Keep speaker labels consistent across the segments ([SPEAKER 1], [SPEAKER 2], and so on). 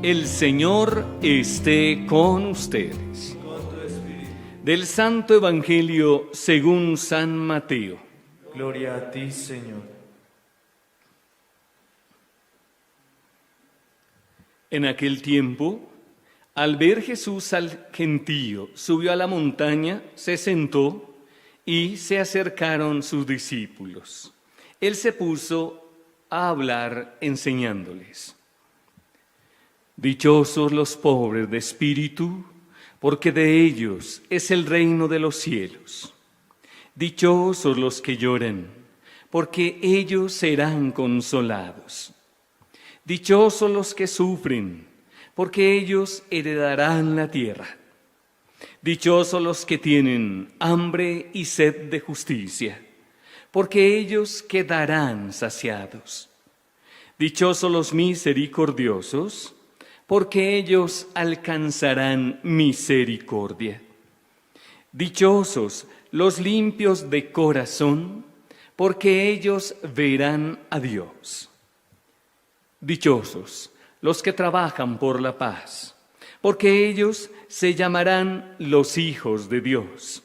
[SPEAKER 1] El Señor esté con ustedes. Del Santo Evangelio según San Mateo.
[SPEAKER 2] Gloria a ti, Señor.
[SPEAKER 1] En aquel tiempo, al ver Jesús al gentío, subió a la montaña, se sentó y se acercaron sus discípulos. Él se puso a hablar enseñándoles. Dichosos los pobres de espíritu, porque de ellos es el reino de los cielos. Dichosos los que lloran, porque ellos serán consolados. Dichosos los que sufren, porque ellos heredarán la tierra. Dichosos los que tienen hambre y sed de justicia, porque ellos quedarán saciados. Dichosos los misericordiosos, porque ellos alcanzarán misericordia. Dichosos los limpios de corazón, porque ellos verán a Dios. Dichosos los que trabajan por la paz, porque ellos se llamarán los hijos de Dios.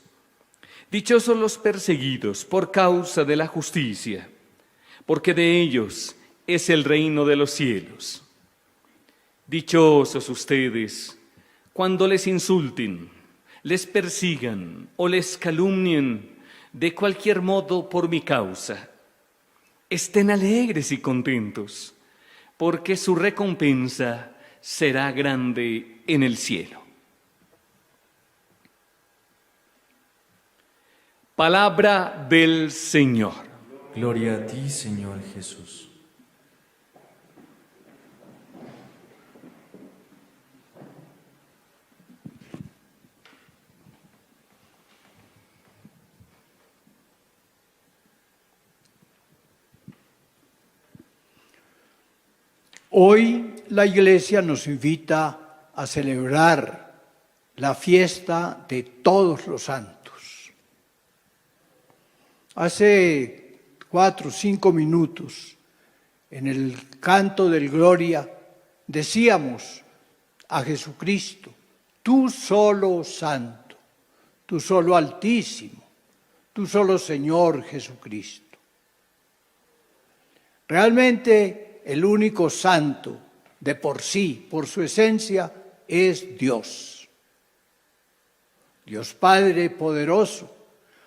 [SPEAKER 1] Dichosos los perseguidos por causa de la justicia, porque de ellos es el reino de los cielos. Dichosos ustedes cuando les insulten, les persigan o les calumnien de cualquier modo por mi causa. Estén alegres y contentos, porque su recompensa será grande en el cielo. Palabra del Señor.
[SPEAKER 2] Gloria a ti, Señor Jesús.
[SPEAKER 3] Hoy la Iglesia nos invita a celebrar la fiesta de todos los santos. Hace 4 o 5 minutos, en el canto del Gloria, decíamos a Jesucristo: tú solo santo, tú solo altísimo, tú solo Señor Jesucristo. Realmente, el único santo de por sí, por su esencia, es Dios. Dios Padre poderoso,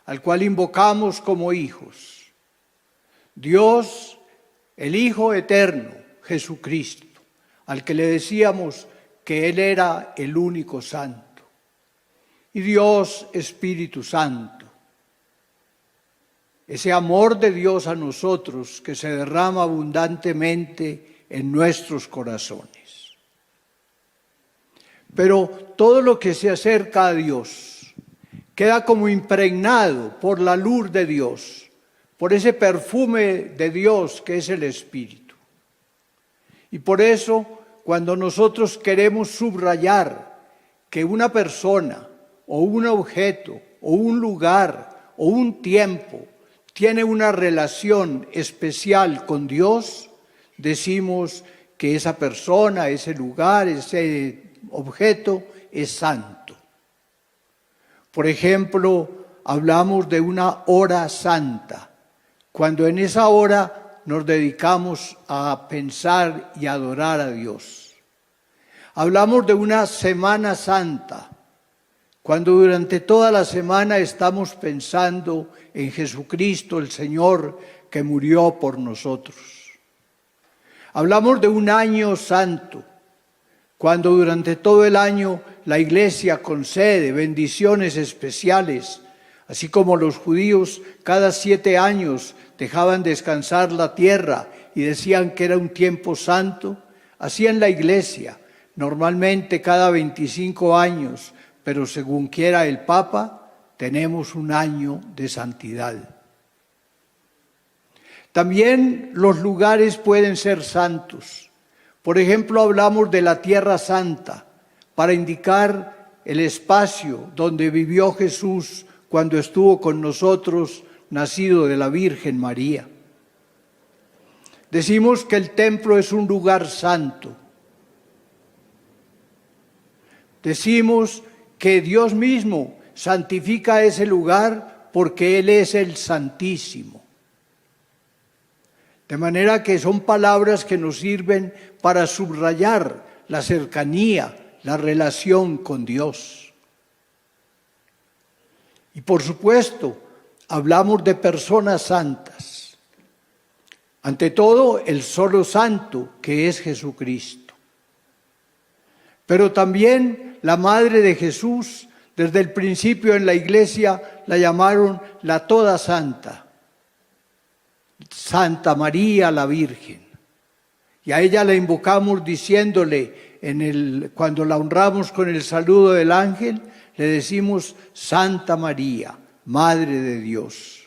[SPEAKER 3] al cual invocamos como hijos. Dios, el Hijo eterno, Jesucristo, al que le decíamos que Él era el único santo. Y Dios Espíritu Santo, ese amor de Dios a nosotros que se derrama abundantemente en nuestros corazones. Pero todo lo que se acerca a Dios queda como impregnado por la luz de Dios, por ese perfume de Dios que es el Espíritu. Y por eso, cuando nosotros queremos subrayar que una persona o un objeto o un lugar o un tiempo tiene una relación especial con Dios, decimos que esa persona, ese lugar, ese objeto es santo. Por ejemplo, hablamos de una hora santa, cuando en esa hora nos dedicamos a pensar y adorar a Dios. Hablamos de una Semana Santa, cuando durante toda la semana estamos pensando en Jesucristo, el Señor, que murió por nosotros. Hablamos de un año santo, cuando durante todo el año la Iglesia concede bendiciones especiales, así como los judíos cada 7 años dejaban descansar la tierra y decían que era un tiempo santo, así en la Iglesia, normalmente cada 25 años, pero según quiera el Papa, tenemos un año de santidad. También los lugares pueden ser santos. Por ejemplo, hablamos de la Tierra Santa para indicar el espacio donde vivió Jesús cuando estuvo con nosotros, nacido de la Virgen María. Decimos que el templo es un lugar santo. decimos que Dios mismo santifica ese lugar porque Él es el Santísimo. De manera que son palabras que nos sirven para subrayar la cercanía, la relación con Dios. Y por supuesto, hablamos de personas santas. Ante todo, el solo santo, que es Jesucristo. Pero también la Madre de Jesús, desde el principio en la Iglesia, la llamaron la Toda Santa, Santa María la Virgen. Y a ella la invocamos diciéndole, cuando la honramos con el saludo del ángel, le decimos Santa María, Madre de Dios.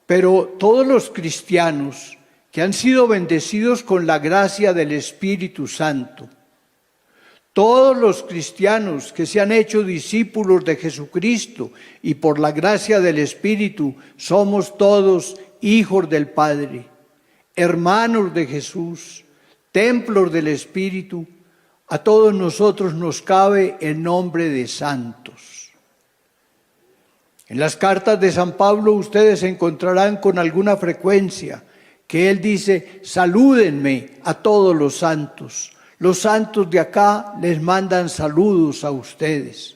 [SPEAKER 3] Pero todos los cristianos que han sido bendecidos con la gracia del Espíritu Santo, todos los cristianos que se han hecho discípulos de Jesucristo y por la gracia del Espíritu somos todos hijos del Padre, hermanos de Jesús, templos del Espíritu. A todos nosotros nos cabe el nombre de santos. En las cartas de San Pablo ustedes encontrarán con alguna frecuencia que él dice, salúdenme a todos los santos. Los santos de acá les mandan saludos a ustedes,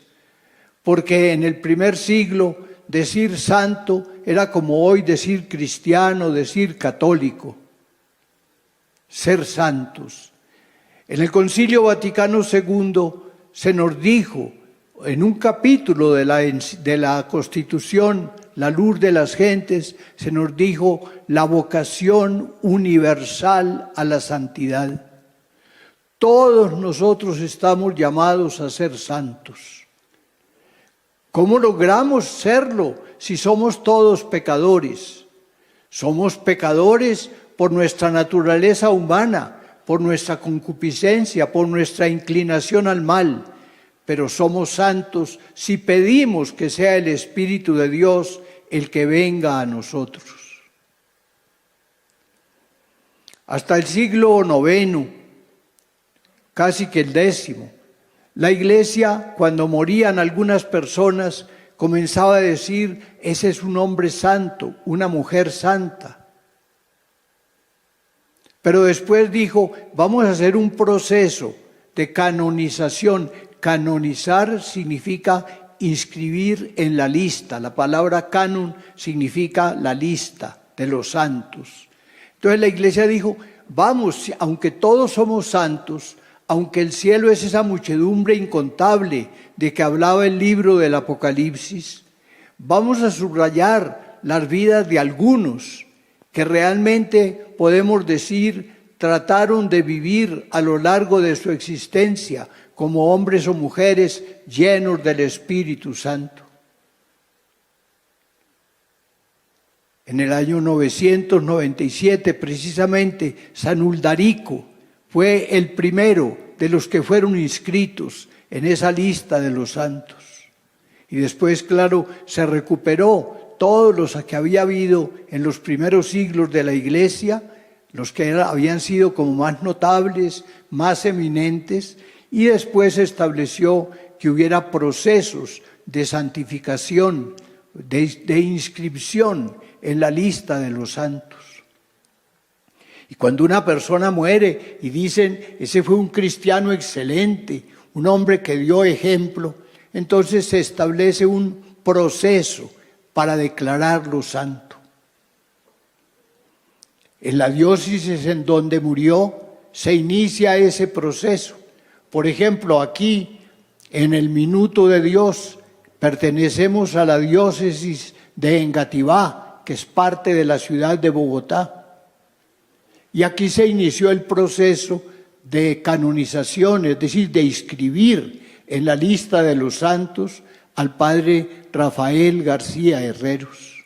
[SPEAKER 3] porque en el primer siglo decir santo era como hoy decir cristiano, decir católico, ser santos. En el Concilio Vaticano II se nos dijo, en un capítulo de la Constitución, la luz de las gentes, se nos dijo la vocación universal a la santidad. Todos nosotros estamos llamados a ser santos. ¿Cómo logramos serlo si somos todos pecadores? Somos pecadores por nuestra naturaleza humana, por nuestra concupiscencia, por nuestra inclinación al mal, pero somos santos si pedimos que sea el Espíritu de Dios el que venga a nosotros. Hasta el siglo IX, casi que el X, la Iglesia, cuando morían algunas personas, comenzaba a decir, ese es un hombre santo, una mujer santa. Pero después dijo, vamos a hacer un proceso de canonización. Canonizar significa inscribir en la lista. La palabra canon significa la lista de los santos. Entonces la Iglesia dijo, vamos, aunque todos somos santos, aunque el cielo es esa muchedumbre incontable de que hablaba el libro del Apocalipsis, vamos a subrayar las vidas de algunos que realmente podemos decir trataron de vivir a lo largo de su existencia como hombres o mujeres llenos del Espíritu Santo. En el año 997, precisamente, San Uldarico fue el primero de los que fueron inscritos en esa lista de los santos. Y después, claro, se recuperó todos los que había habido en los primeros siglos de la Iglesia, los que habían sido como más notables, más eminentes, y después se estableció que hubiera procesos de santificación, de inscripción en la lista de los santos. Y cuando una persona muere y dicen, ese fue un cristiano excelente, un hombre que dio ejemplo, entonces se establece un proceso para declararlo santo. En la diócesis en donde murió se inicia ese proceso. Por ejemplo, aquí en el Minuto de Dios pertenecemos a la diócesis de Engativá, que es parte de la ciudad de Bogotá. Y aquí se inició el proceso de canonización, es decir, de inscribir en la lista de los santos al padre Rafael García Herreros.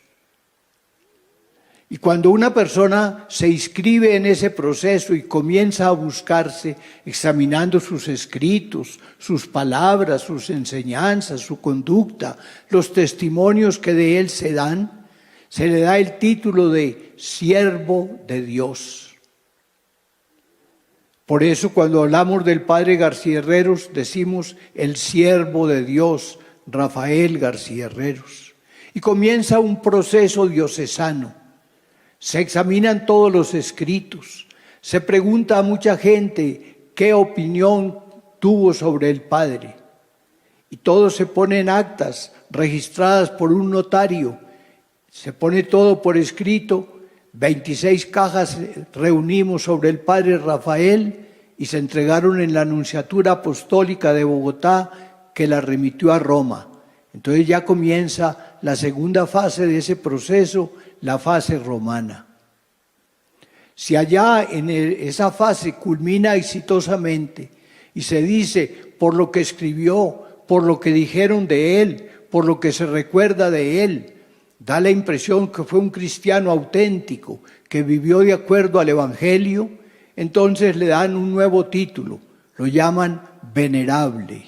[SPEAKER 3] Y cuando una persona se inscribe en ese proceso y comienza a buscarse, examinando sus escritos, sus palabras, sus enseñanzas, su conducta, los testimonios que de él se dan, se le da el título de siervo de Dios. Por eso cuando hablamos del padre García Herreros decimos el siervo de Dios, Rafael García Herreros. Y comienza un proceso diocesano. Se examinan todos los escritos, se pregunta a mucha gente qué opinión tuvo sobre el padre. Y todo se pone en actas registradas por un notario, se pone todo por escrito. 26 cajas reunimos sobre el padre Rafael y se entregaron en la Nunciatura Apostólica de Bogotá, que la remitió a Roma. Entonces ya comienza la segunda fase de ese proceso, la fase romana. Si allá en esa fase culmina exitosamente y se dice por lo que escribió, por lo que dijeron de él, por lo que se recuerda de él, da la impresión que fue un cristiano auténtico, que vivió de acuerdo al Evangelio, entonces le dan un nuevo título, lo llaman venerable.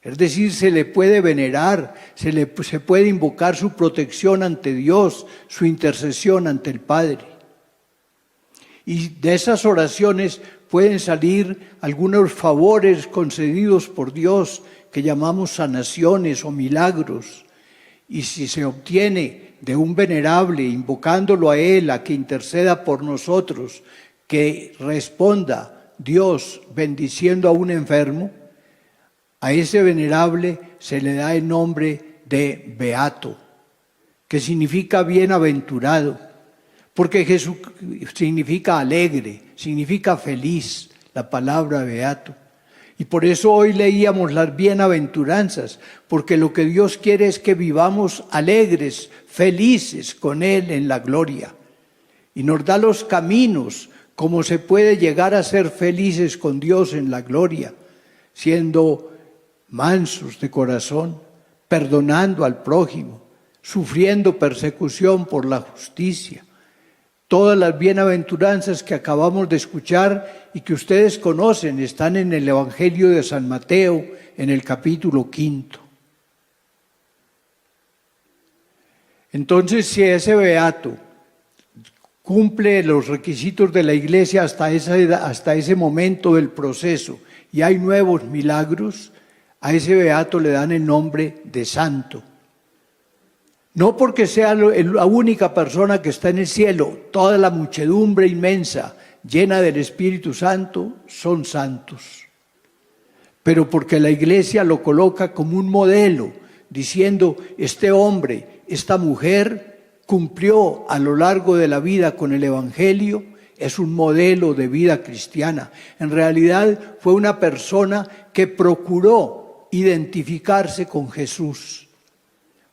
[SPEAKER 3] Es decir, se le puede venerar, se puede invocar su protección ante Dios, su intercesión ante el Padre. Y de esas oraciones pueden salir algunos favores concedidos por Dios que llamamos sanaciones o milagros. Y si se obtiene de un venerable, invocándolo a él, a que interceda por nosotros, que responda Dios bendiciendo a un enfermo, a ese venerable se le da el nombre de beato, que significa bienaventurado, porque Jesús significa alegre, significa feliz, la palabra beato. Y por eso hoy leíamos las bienaventuranzas, porque lo que Dios quiere es que vivamos alegres, felices con Él en la gloria. Y nos da los caminos, como se puede llegar a ser felices con Dios en la gloria, siendo mansos de corazón, perdonando al prójimo, sufriendo persecución por la justicia. Todas las bienaventuranzas que acabamos de escuchar y que ustedes conocen están en el Evangelio de San Mateo, en el capítulo 5. Entonces, si ese beato cumple los requisitos de la Iglesia hasta ese momento del proceso y hay nuevos milagros, a ese beato le dan el nombre de santo. No porque sea la única persona que está en el cielo, toda la muchedumbre inmensa, llena del Espíritu Santo, son santos. Pero porque la Iglesia lo coloca como un modelo, diciendo, este hombre, esta mujer, cumplió a lo largo de la vida con el Evangelio, es un modelo de vida cristiana. En realidad fue una persona que procuró identificarse con Jesús.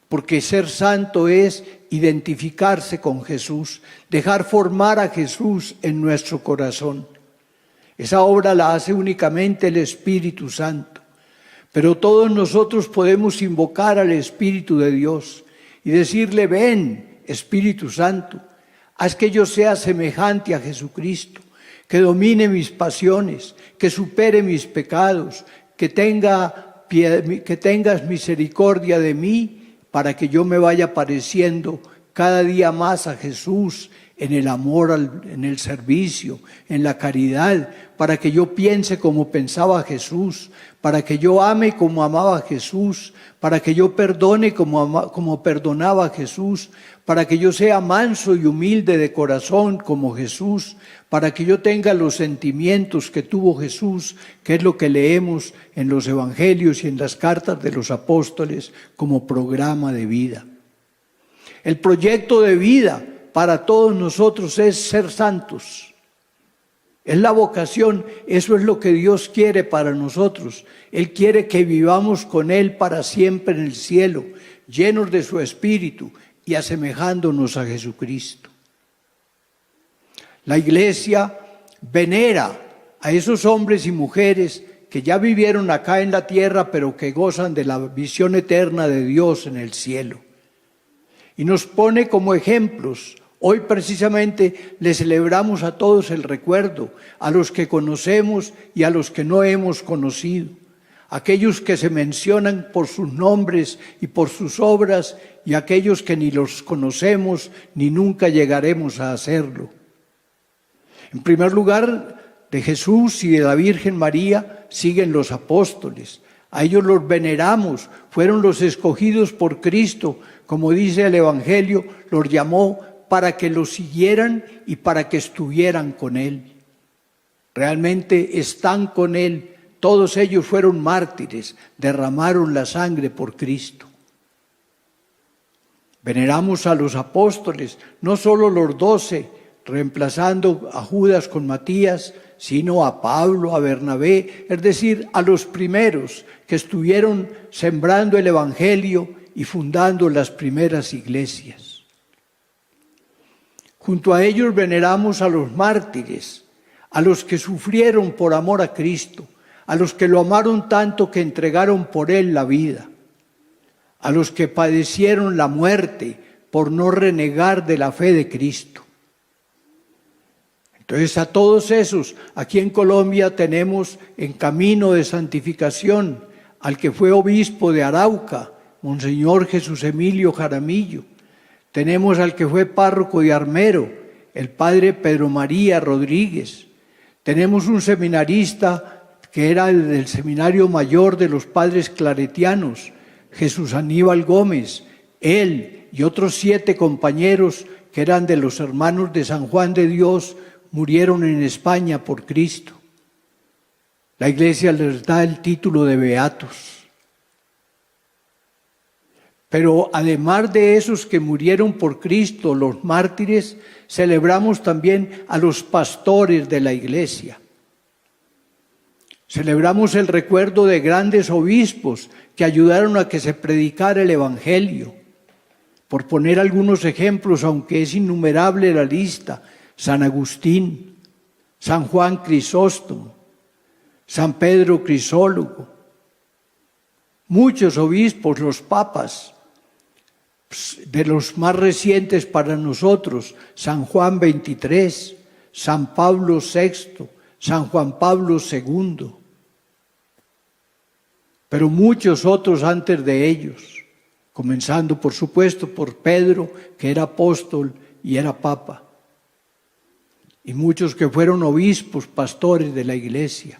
[SPEAKER 3] Porque ser santo es identificarse con Jesús, dejar formar a Jesús en nuestro corazón. Esa obra la hace únicamente el Espíritu Santo. Pero todos nosotros podemos invocar al Espíritu de Dios y decirle, ven, Espíritu Santo, haz que yo sea semejante a Jesucristo, que domine mis pasiones, que supere mis pecados, que tengas misericordia de mí, para que yo me vaya pareciendo cada día más a Jesús en el amor, en el servicio, en la caridad, para que yo piense como pensaba Jesús, para que yo ame como amaba Jesús, para que yo perdone como perdonaba Jesús, para que yo sea manso y humilde de corazón como Jesús, para que yo tenga los sentimientos que tuvo Jesús, que es lo que leemos en los evangelios y en las cartas de los apóstoles como programa de vida. El proyecto de vida para todos nosotros es ser santos. Es la vocación, eso es lo que Dios quiere para nosotros. Él quiere que vivamos con Él para siempre en el cielo, llenos de su Espíritu y asemejándonos a Jesucristo. La Iglesia venera a esos hombres y mujeres que ya vivieron acá en la tierra, pero que gozan de la visión eterna de Dios en el cielo. Y nos pone como ejemplos. Hoy precisamente le celebramos a todos el recuerdo, a los que conocemos y a los que no hemos conocido, aquellos que se mencionan por sus nombres y por sus obras y aquellos que ni los conocemos ni nunca llegaremos a hacerlo. En primer lugar, De Jesús y de la Virgen María siguen los apóstoles. A ellos los veneramos, fueron los escogidos por Cristo, como dice el Evangelio, los llamó para que los siguieran y para que estuvieran con Él. Realmente están con Él, todos ellos fueron mártires, derramaron la sangre por Cristo. Veneramos a los apóstoles, no solo los 12, reemplazando a Judas con Matías, sino a Pablo, a Bernabé, es decir, a los primeros que estuvieron sembrando el Evangelio y fundando las primeras iglesias. Junto a ellos veneramos a los mártires, a los que sufrieron por amor a Cristo, a los que lo amaron tanto que entregaron por Él la vida, a los que padecieron la muerte por no renegar de la fe de Cristo. Entonces a todos esos, aquí en Colombia tenemos en camino de santificación al que fue obispo de Arauca, Monseñor Jesús Emilio Jaramillo. Tenemos al que fue párroco de Armero, el padre Pedro María Rodríguez. Tenemos un seminarista que era el del Seminario Mayor de los Padres Claretianos, Jesús Aníbal Gómez. Él y otros 7 compañeros que eran de los hermanos de San Juan de Dios murieron en España por Cristo. La Iglesia les da el título de beatos. Pero además de esos que murieron por Cristo, los mártires, celebramos también a los pastores de la Iglesia. Celebramos el recuerdo de grandes obispos que ayudaron a que se predicara el Evangelio. Por poner algunos ejemplos, aunque es innumerable la lista: San Agustín, San Juan Crisóstomo, San Pedro Crisólogo, muchos obispos, los papas, de los más recientes para nosotros, San Juan XXIII, San Pablo VI, San Juan Pablo II, pero muchos otros antes de ellos, comenzando por supuesto por Pedro, que era apóstol y era papa, y muchos que fueron obispos, pastores de la Iglesia.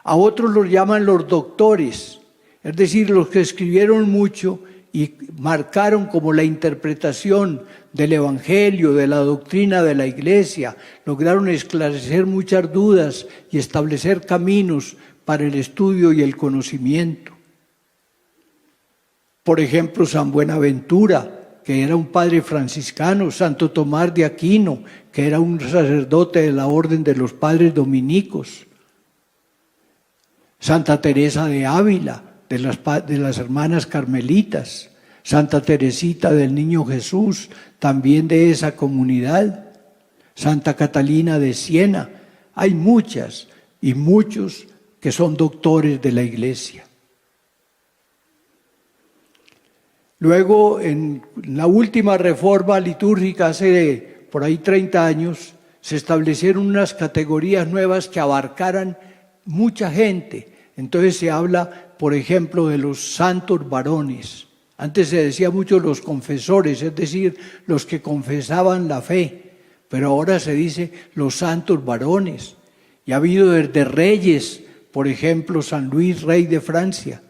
[SPEAKER 3] A otros los llaman los doctores, es decir, los que escribieron mucho y marcaron como la interpretación del Evangelio, de la doctrina de la Iglesia, lograron esclarecer muchas dudas y establecer caminos para el estudio y el conocimiento. Por ejemplo, San Buenaventura, que era un padre franciscano, Santo Tomás de Aquino, que era un sacerdote de la orden de los padres dominicos, Santa Teresa de Ávila, de las hermanas carmelitas, Santa Teresita del Niño Jesús, también de esa comunidad, Santa Catalina de Siena. Hay muchas y muchos que son doctores de la Iglesia. Luego, en la última reforma litúrgica, hace por ahí 30 años, se establecieron unas categorías nuevas que abarcaran mucha gente. Entonces se habla, por ejemplo, de los santos varones. Antes se decía mucho los confesores, es decir, los que confesaban la fe, pero ahora se dice los santos varones. Y ha habido desde reyes, por ejemplo, San Luis, rey de Francia,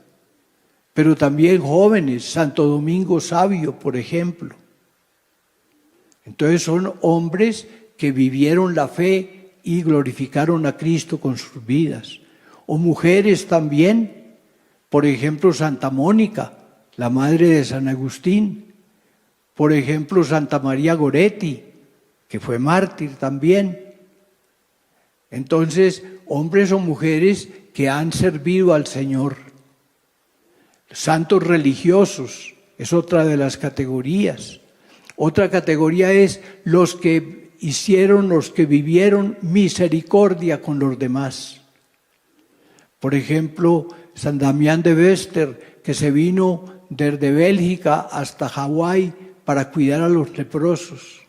[SPEAKER 3] pero también jóvenes, Santo Domingo Sabio, por ejemplo. Entonces son hombres que vivieron la fe y glorificaron a Cristo con sus vidas. O mujeres también, por ejemplo, Santa Mónica, la madre de San Agustín. Por ejemplo, Santa María Goretti, que fue mártir también. Entonces, hombres o mujeres que han servido al Señor. Santos religiosos es otra de las categorías. Otra categoría es los que vivieron misericordia con los demás. Por ejemplo, San Damián de Vester, que se vino desde Bélgica hasta Hawái para cuidar a los leprosos.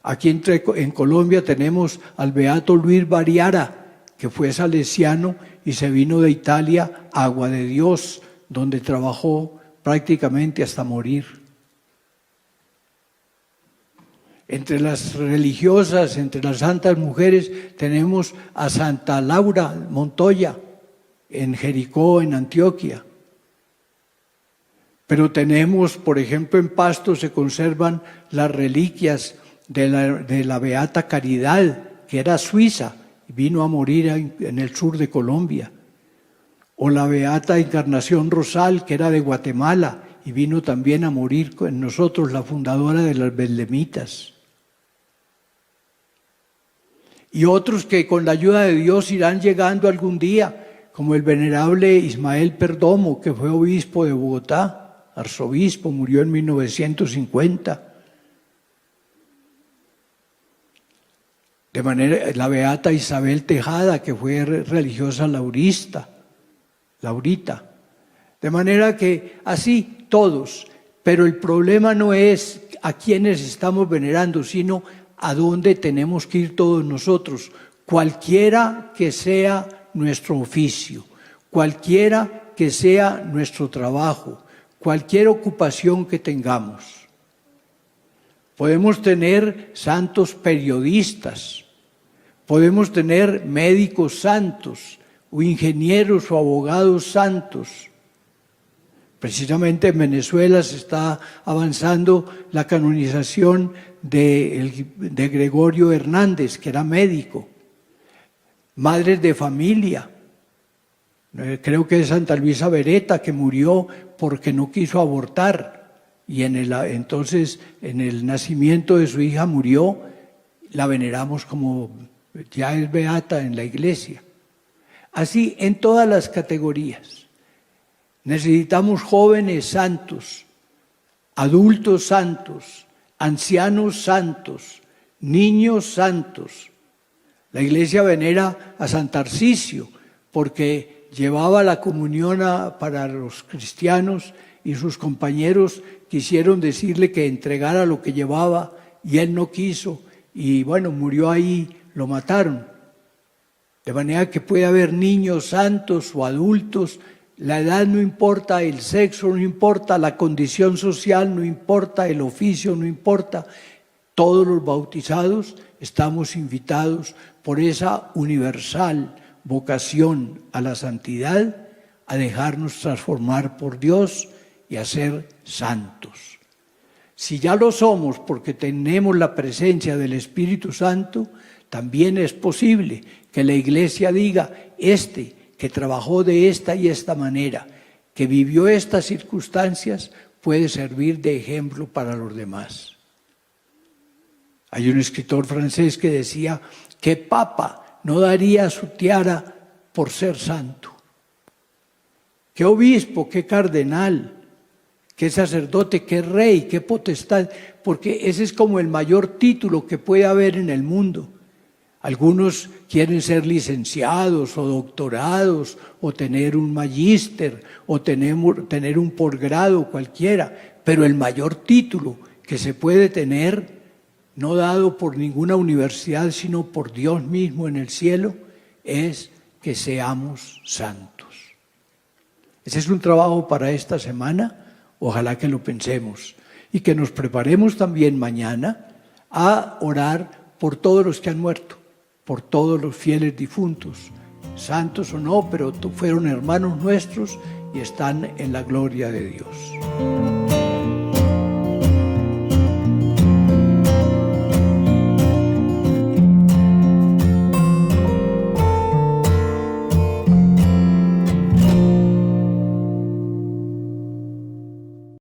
[SPEAKER 3] Aquí en Colombia tenemos al beato Luis Bariara, que fue salesiano y se vino de Italia a Agua de Dios, donde trabajó prácticamente hasta morir. Entre las religiosas, entre las santas mujeres, tenemos a Santa Laura Montoya, en Jericó, en Antioquia. Pero tenemos, por ejemplo, en Pasto se conservan las reliquias de la Beata Caridad, que era suiza, y vino a morir en el sur de Colombia. O la Beata Encarnación Rosal, que era de Guatemala, y vino también a morir con nosotros, la fundadora de las Betlemitas. Y otros que con la ayuda de Dios irán llegando algún día, como el venerable Ismael Perdomo, que fue obispo de Bogotá, arzobispo, murió en 1950. De manera, la beata Isabel Tejada, que fue religiosa laurita. De manera que así todos, pero el problema no es a quienes estamos venerando, sino a dónde tenemos que ir todos nosotros, cualquiera que sea nuestro oficio, cualquiera que sea nuestro trabajo, cualquier ocupación que tengamos. Podemos tener santos periodistas, podemos tener médicos santos, o ingenieros o abogados santos. Precisamente en Venezuela se está avanzando la canonización de Gregorio Hernández, que era médico. Madres de familia. Creo que es Santa Luisa Beretta, que murió porque no quiso abortar. Y entonces en el nacimiento de su hija murió, la veneramos como ya es beata en la iglesia. Así en todas las categorías. Necesitamos jóvenes santos, adultos santos, ancianos santos, niños santos. La iglesia venera a San Tarcisio porque llevaba la comunión para los cristianos y sus compañeros quisieron decirle que entregara lo que llevaba y él no quiso y bueno, murió ahí, lo mataron. De manera que puede haber niños santos o adultos, la edad no importa, el sexo no importa, la condición social no importa, el oficio no importa. Todos los bautizados estamos invitados por esa universal vocación a la santidad, a dejarnos transformar por Dios y a ser santos. Si ya lo somos porque tenemos la presencia del Espíritu Santo, también es posible que la iglesia diga, que trabajó de esta y esta manera, que vivió estas circunstancias, puede servir de ejemplo para los demás. Hay un escritor francés que decía que Papa no daría su tiara por ser santo. ¿Qué obispo, qué cardenal, qué sacerdote, qué rey, qué potestad? Porque ese es como el mayor título que puede haber en el mundo. Algunos quieren ser licenciados o doctorados o tener un magíster o tener un posgrado cualquiera, pero el mayor título que se puede tener, no dado por ninguna universidad, sino por Dios mismo en el cielo, es que seamos santos. Ese es un trabajo para esta semana, ojalá que lo pensemos y que nos preparemos también mañana a orar por todos los que han muerto, por todos los fieles difuntos, santos o no, pero fueron hermanos nuestros y están en la gloria de Dios.